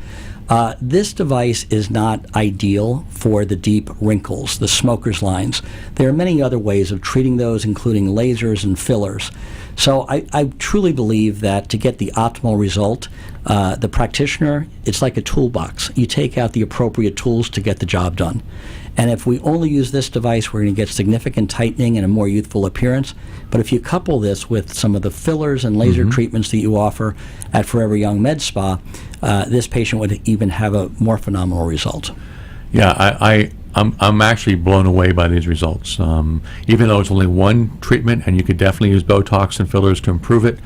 This device is not ideal for the deep wrinkles, the smoker's lines. There are many other ways of treating those, including lasers and fillers. So I truly believe that to get the optimal result, the practitioner, it's like a toolbox. You take out the appropriate tools to get the job done. And if we only use this device, we're going to get significant tightening and a more youthful appearance. But if you couple this with some of the fillers and laser treatments that you offer at Forever Young Med Spa, this patient would even have a more phenomenal result. Yeah, I'm actually blown away by these results. Even though it's only one treatment, and you could definitely use Botox and fillers to improve it,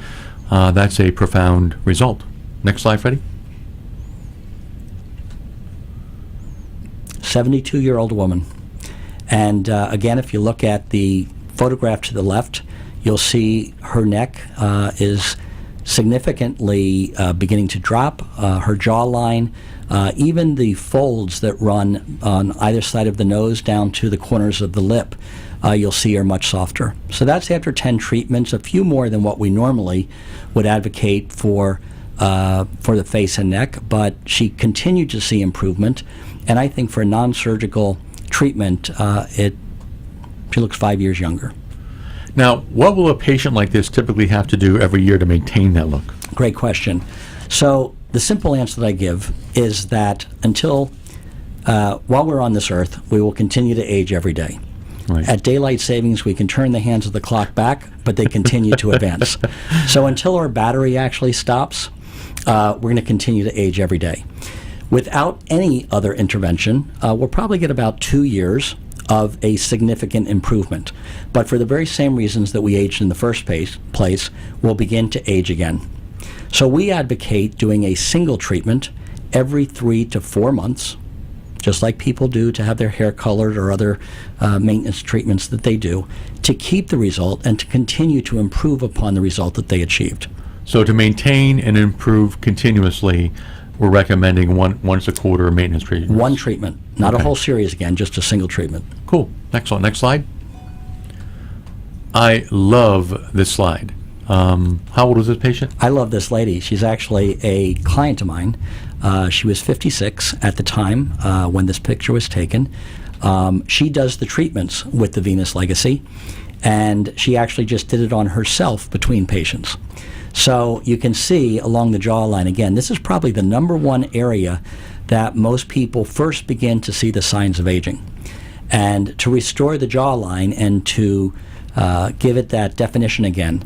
that's a profound result. Next slide, Freddie. 72-year-old woman. And again, if you look at the photograph to the left, you'll see her neck is significantly beginning to drop, her jawline, even the folds that run on either side of the nose down to the corners of the lip, you'll see are much softer. So that's after 10 treatments, a few more than what we normally would advocate for the face and neck, but she continued to see improvement. And I think for a non-surgical treatment, she looks 5 years younger. Now, what will a patient like this typically have to do every year to maintain that look? Great question. So the simple answer that I give is that until, while we're on this earth, we will continue to age every day. Right. At daylight savings, we can turn the hands of the clock back, but they continue to advance. So until our battery actually stops, we're going to continue to age every day. Without any other intervention, we'll probably get about 2 years of a significant improvement. But for the very same reasons that we aged in the first place, we'll begin to age again. So we advocate doing a single treatment every 3 to 4 months, just like people do to have their hair colored or other maintenance treatments that they do, to keep the result and to continue to improve upon the result that they achieved. So to maintain and improve continuously, we're recommending once a quarter maintenance treatment. One treatment, not Okay. a whole series again, just a single treatment. Cool. Next one. Next slide. I love this slide. How old was this patient? I love this lady. She's actually a client of mine. She was 56 at the time when this picture was taken. She does the treatments with the Venus Legacy, and she actually just did it on herself between patients. So you can see along the jawline, again, this is probably the number one area that most people first begin to see the signs of aging. And to restore the jawline and to give it that definition again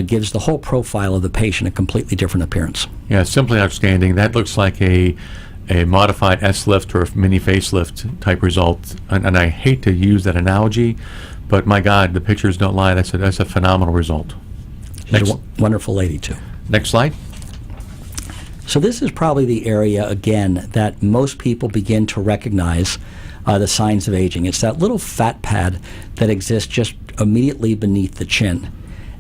gives the whole profile of the patient a completely different appearance. Yeah, simply outstanding. That looks like a modified S-lift or a mini facelift type result. And I hate to use that analogy, but my God, the pictures don't lie. That's a phenomenal result. She's a wonderful lady, too. Next slide. So this is probably the area, again, that most people begin to recognize the signs of aging. It's that little fat pad that exists just immediately beneath the chin.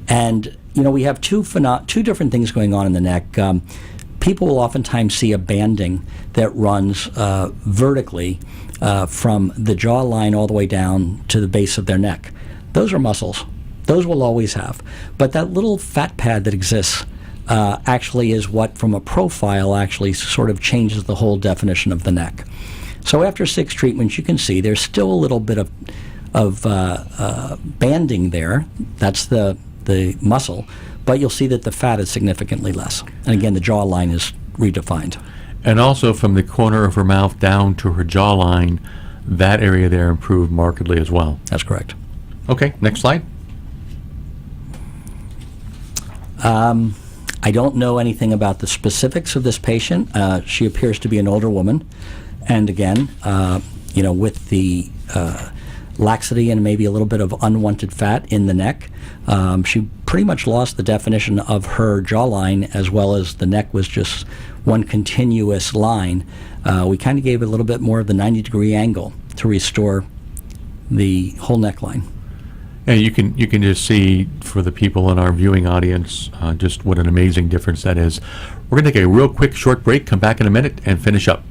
And, you know, we have two different things going on in the neck. People will oftentimes see a banding that runs vertically from the jawline all the way down to the base of their neck. Those are muscles. Those we'll always have. But that little fat pad that exists actually is what, from a profile, actually sort of changes the whole definition of the neck. So after 6 treatments, you can see there's still a little bit of banding there. That's the muscle. But you'll see that the fat is significantly less. And again, the jawline is redefined. And also from the corner of her mouth down to her jawline, that area there improved markedly as well. That's correct. Okay, next slide. I don't know anything about the specifics of this patient. She appears to be an older woman. And again, with the laxity and maybe a little bit of unwanted fat in the neck, she pretty much lost the definition of her jawline, as well as the neck was just one continuous line. We kind of gave it a little bit more of the 90-degree angle to restore the whole neckline. Yeah, you can just see for the people in our viewing audience just what an amazing difference that is. We're going to take a real quick short break, come back in a minute, and finish up.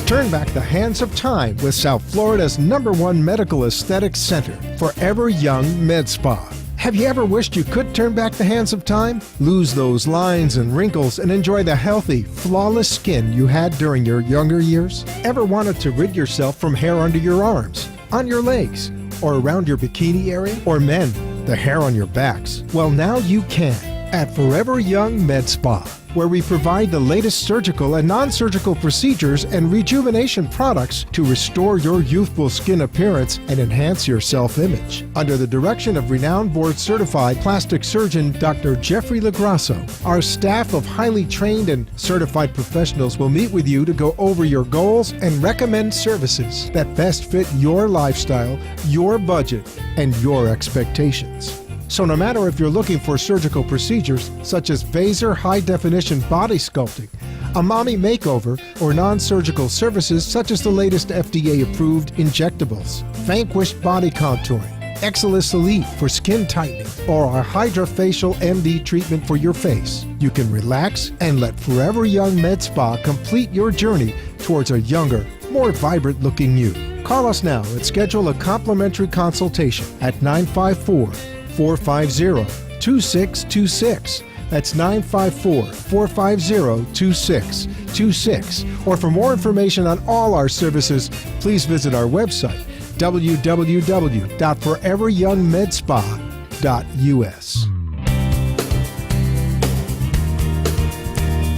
Turn back the hands of time with South Florida's #1 medical aesthetics center, Forever Young Med Spa. Have you ever wished you could turn back the hands of time? Lose those lines and wrinkles and enjoy the healthy, flawless skin you had during your younger years? Ever wanted to rid yourself from hair under your arms, on your legs, or around your bikini area? Or men, the hair on your backs? Well, now you can at Forever Young Med Spa, where we provide the latest surgical and non-surgical procedures and rejuvenation products to restore your youthful skin appearance and enhance your self-image. Under the direction of renowned board-certified plastic surgeon Dr. Jeffrey Lagrasso, our staff of highly trained and certified professionals will meet with you to go over your goals and recommend services that best fit your lifestyle, your budget, and your expectations. So no matter if you're looking for surgical procedures such as Vaser high-definition body sculpting, a mommy makeover, or non-surgical services such as the latest FDA-approved injectables, Vanquish body contouring, Exilis Elite for skin tightening, or our HydraFacial MD treatment for your face, you can relax and let Forever Young Med Spa complete your journey towards a younger, more vibrant-looking you. Call us now and schedule a complimentary consultation at 954-450-2626. That's 954-450-2626. Or for more information on all our services, please visit our website, www.foreveryoungmedspa.us.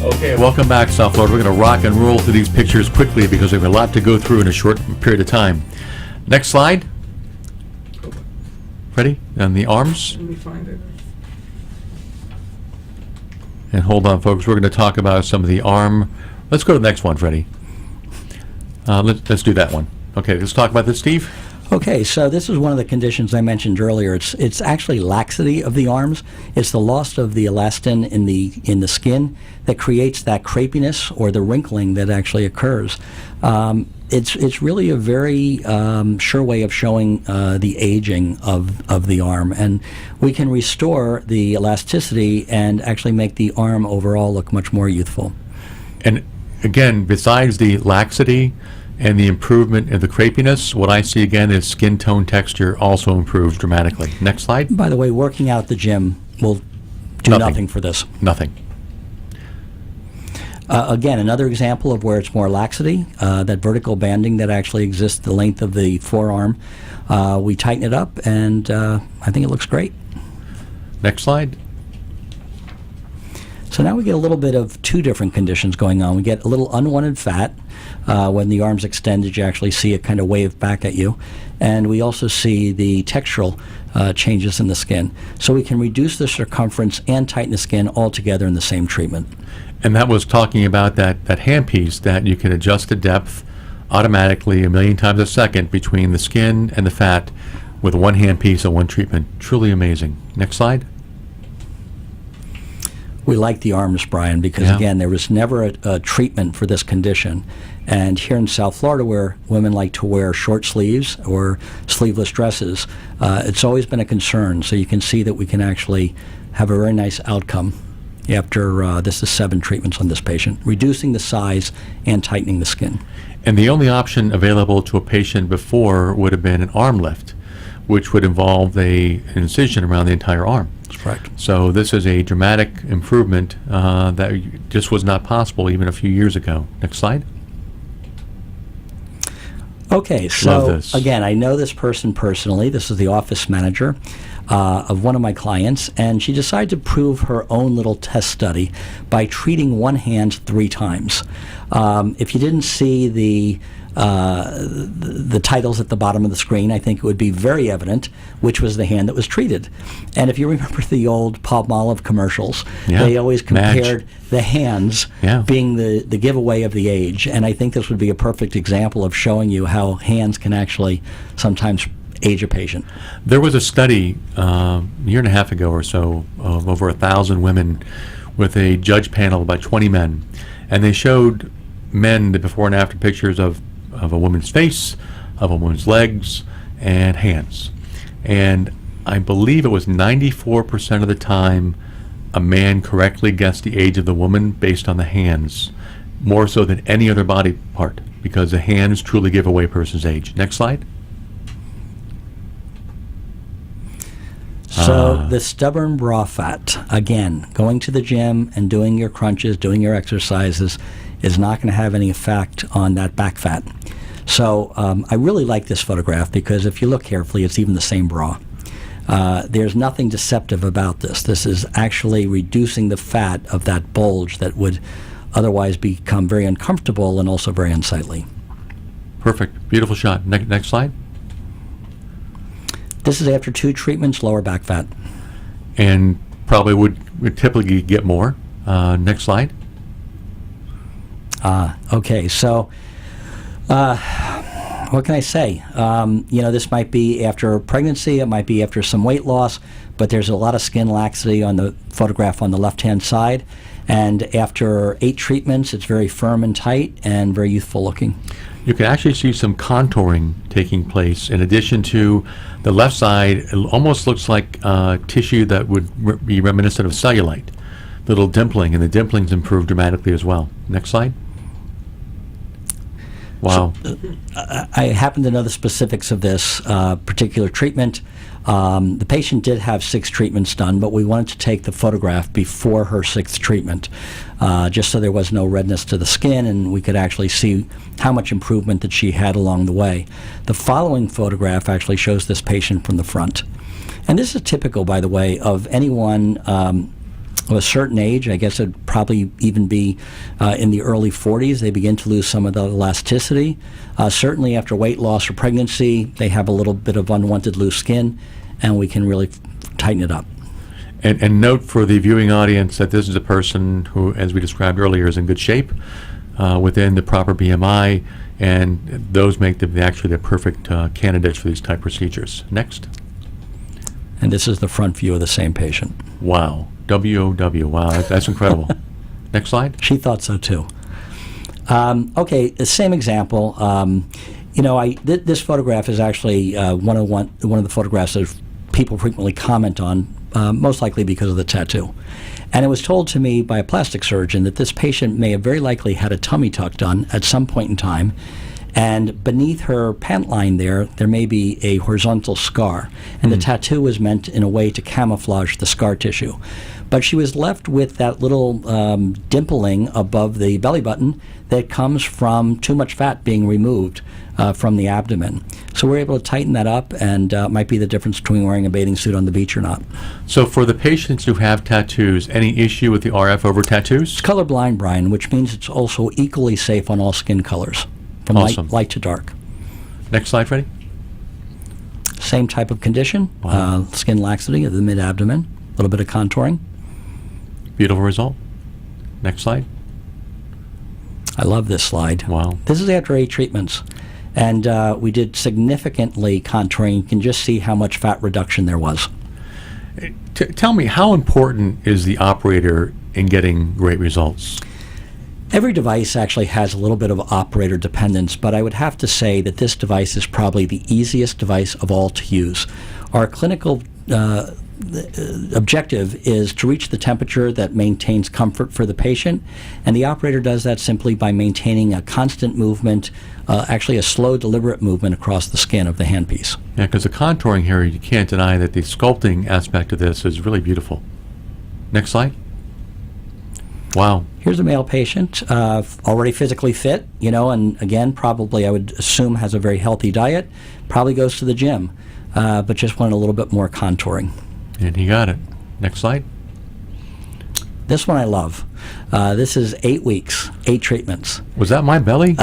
Okay, welcome back, South Florida. We're going to rock and roll through these pictures quickly because we have a lot to go through in a short period of time. Next slide. Ready? And the arms. Let me find it. And hold on, folks. We're going to talk about some of the arm. Let's go to the next one, Freddie. Let's do that one. Okay, let's talk about this, Steve. Okay, so this is one of the conditions I mentioned earlier. It's actually laxity of the arms. It's the loss of the elastin in the skin that creates that crepiness or the wrinkling that actually occurs. It's really a very sure way of showing the aging of the arm, and we can restore the elasticity and actually make the arm overall look much more youthful. And again, besides the laxity and the improvement in the crepiness, what I see again is skin tone texture also improves dramatically. Next slide. By the way, working out at the gym will do nothing for this. Nothing. Again, another example of where it's more laxity, that vertical banding that actually exists the length of the forearm. We tighten it up, and I think it looks great. Next slide. So now we get a little bit of two different conditions going on. We get a little unwanted fat. When the arm's extended, you actually see it kind of wave back at you. And we also see the textural changes in the skin. So we can reduce the circumference and tighten the skin all together in the same treatment. And that was talking about that handpiece that you can adjust the depth automatically 1,000,000 times a second between the skin and the fat with one handpiece and one treatment. Truly amazing. Next slide. We like the arms, Brian, because again, there was never a treatment for this condition. And here in South Florida, where women like to wear short sleeves or sleeveless dresses, it's always been a concern. So you can see that we can actually have a very nice outcome after this is 7 treatments on this patient, reducing the size and tightening the skin. And the only option available to a patient before would have been an arm lift, which would involve an incision around the entire arm. That's correct. So this is a dramatic improvement that just was not possible even a few years ago. Next slide. Okay, Love so this. again, I know this person personally. This is the office manager of one of my clients, and she decided to prove her own little test study by treating one hand 3 times. If you didn't see the titles at the bottom of the screen, I think it would be very evident which was the hand that was treated. And if you remember the old Palmolive commercials, they always compared the hands being the giveaway of the age. And I think this would be a perfect example of showing you how hands can actually sometimes age a patient. There was a study a year and a half ago or so of over 1,000 women with a judge panel of about 20 men. And they showed men the before and after pictures of a woman's face, of a woman's legs, and hands. And I believe it was 94% of the time a man correctly guessed the age of the woman based on the hands, more so than any other body part, because the hands truly give away a person's age. Next slide. So the stubborn bra fat, again, going to the gym and doing your crunches, doing your exercises, is not going to have any effect on that back fat. So I really like this photograph because if you look carefully, it's even the same bra. There's nothing deceptive about this. This is actually reducing the fat of that bulge that would otherwise become very uncomfortable and also very unsightly. Perfect. Beautiful shot. Next slide. This is after 2 treatments, lower back fat. And probably would typically get more. Next slide. Okay, so what can I say? This might be after pregnancy, it might be after some weight loss, but there's a lot of skin laxity on the photograph on the left-hand side. And after 8 treatments, it's very firm and tight and very youthful looking. You can actually see some contouring taking place. In addition to the left side, it almost looks like tissue that would be reminiscent of cellulite. Little dimpling, and the dimplings improve dramatically as well. Next slide. Wow. I happen to know the specifics of this particular treatment. The patient did have 6 treatments done, but we wanted to take the photograph before her 6th treatment, just so there was no redness to the skin and we could actually see how much improvement that she had along the way. The following photograph actually shows this patient from the front. And this is typical, by the way, of anyone of a certain age. I guess it'd probably even be in the early 40s. They begin to lose some of the elasticity. Certainly after weight loss or pregnancy, they have a little bit of unwanted loose skin, and we can really tighten it up. And note for the viewing audience that this is a person who, as we described earlier, is in good shape, within the proper BMI, and those make them actually the perfect candidates for these type procedures. Next. And this is the front view of the same patient. Wow. WOW. Wow, that's incredible. Next slide. She thought so too. Okay, the same example. This photograph is actually one of the photographs that people frequently comment on, most likely because of the tattoo. And it was told to me by a plastic surgeon that this patient may have very likely had a tummy tuck done at some point in time, and beneath her pant line there may be a horizontal scar, and the tattoo was meant in a way to camouflage the scar tissue. But she was left with that little dimpling above the belly button that comes from too much fat being removed from the abdomen. So we're able to tighten that up, and might be the difference between wearing a bathing suit on the beach or not. So for the patients who have tattoos, any issue with the RF over tattoos? It's colorblind, Brian, which means it's also equally safe on all skin colors, from Awesome. light to dark. Next slide, Freddie. Same type of condition, Wow. skin laxity of the mid-abdomen, a little bit of contouring. Beautiful result. Next slide. I love this slide. Wow. This is after 8 treatments. And we did significantly contouring. You can just see how much fat reduction there was. Tell me, how important is the operator in getting great results? Every device actually has a little bit of operator dependence, but I would have to say that this device is probably the easiest device of all to use. Our clinical objective is to reach the temperature that maintains comfort for the patient, and the operator does that simply by maintaining a constant movement, actually a slow, deliberate movement across the skin of the handpiece. Yeah, because the contouring here, you can't deny that the sculpting aspect of this is really beautiful. Next slide. Wow. Here's a male patient, already physically fit, and again, probably I would assume has a very healthy diet, probably goes to the gym, but just wanted a little bit more contouring. And he got it. Next slide. This one I love. This is 8 weeks, 8 treatments. Was that my belly?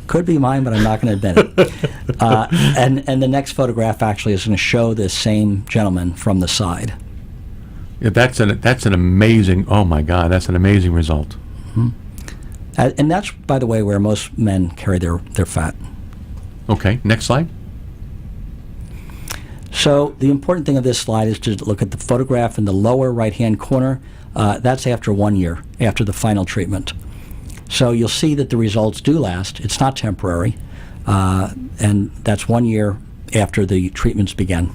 Could be mine, but I'm not going to admit it. And the next photograph actually is going to show this same gentleman from the side. Yeah, that's an amazing, oh my God, that's an amazing result. Mm-hmm. And that's, by the way, where most men carry their fat. Okay, next slide. So the important thing of this slide is to look at the photograph in the lower right-hand corner. That's after 1 year, after the final treatment. So you'll see that the results do last. It's not temporary. And that's 1 year after the treatments began.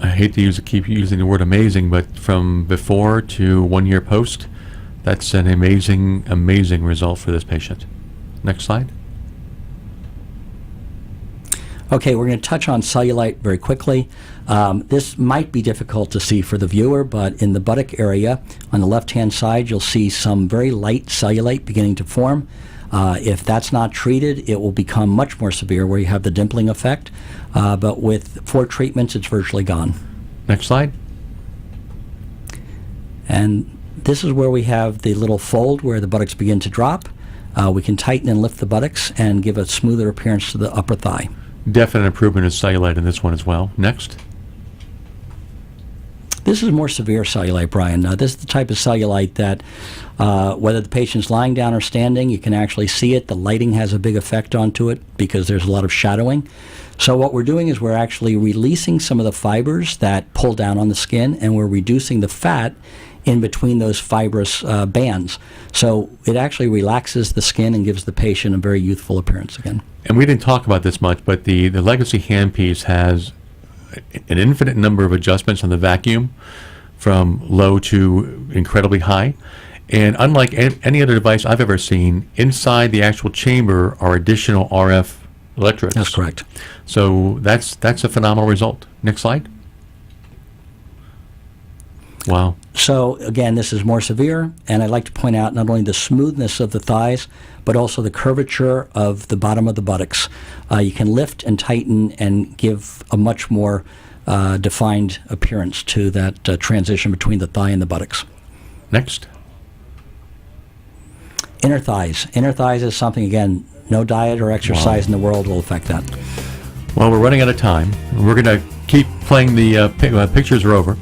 I hate to keep using the word amazing, but from before to 1 year post, that's an amazing, amazing result for this patient. Next slide. Okay, we're going to touch on cellulite very quickly. This might be difficult to see for the viewer, but in the buttock area on the left-hand side, you'll see some very light cellulite beginning to form. If that's not treated, it will become much more severe where you have the dimpling effect. But with 4 treatments, it's virtually gone. Next slide. And this is where we have the little fold where the buttocks begin to drop. We can tighten and lift the buttocks and give a smoother appearance to the upper thigh. Definite improvement in cellulite in this one as well. Next. This is more severe cellulite, Brian. This is the type of cellulite that whether the patient's lying down or standing, you can actually see it. The lighting has a big effect onto it because there's a lot of shadowing. So what we're doing is we're actually releasing some of the fibers that pull down on the skin, and we're reducing the fat in between those fibrous bands. So it actually relaxes the skin and gives the patient a very youthful appearance again. And we didn't talk about this much, but the Legacy handpiece has an infinite number of adjustments on the vacuum from low to incredibly high. And unlike any other device I've ever seen, inside the actual chamber are additional RF electrodes. That's correct. So that's a phenomenal result. Next slide. Wow. So again, this is more severe, and I'd like to point out not only the smoothness of the thighs, but also the curvature of the bottom of the buttocks. You can lift and tighten and give a much more defined appearance to that transition between the thigh and the buttocks. Next. Inner thighs. Inner thighs is something, again, no diet or exercise in the world will affect that. Well, we're running out of time. We're going to keep playing the pictures are over.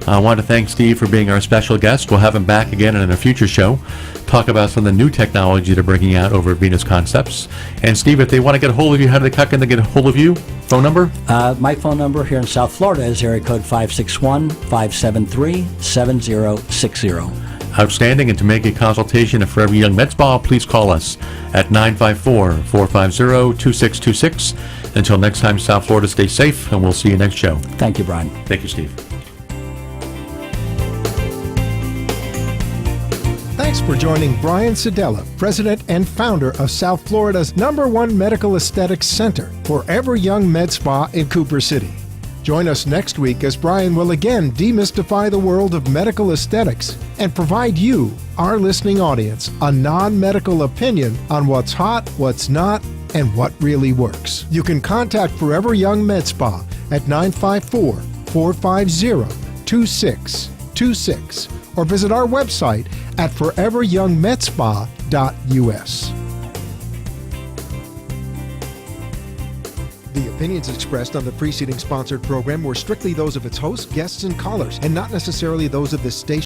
I want to thank Steve for being our special guest. We'll have him back again in a future show, talk about some of the new technology they're bringing out over at Venus Concepts. And Steve, if they want to get a hold of you, how do they get a hold of you? Phone number? My phone number here in South Florida is area code 561-573-7060. Outstanding. And to make a consultation at Forever Young Med Spa, please call us at 954-450-2626. Until next time, South Florida, stay safe, and we'll see you next show. Thank you, Brian. Thank you, Steve. Thanks for joining Brian Sedella, president and founder of South Florida's #1 medical aesthetics center, Forever Young Med Spa in Cooper City. Join us next week as Brian will again demystify the world of medical aesthetics and provide you, our listening audience, a non-medical opinion on what's hot, what's not, and what really works. You can contact Forever Young Med Spa at 954-450-2626 or visit our website at foreveryoungmedspa.us. The opinions expressed on the preceding sponsored program were strictly those of its hosts, guests, and callers, and not necessarily those of this station.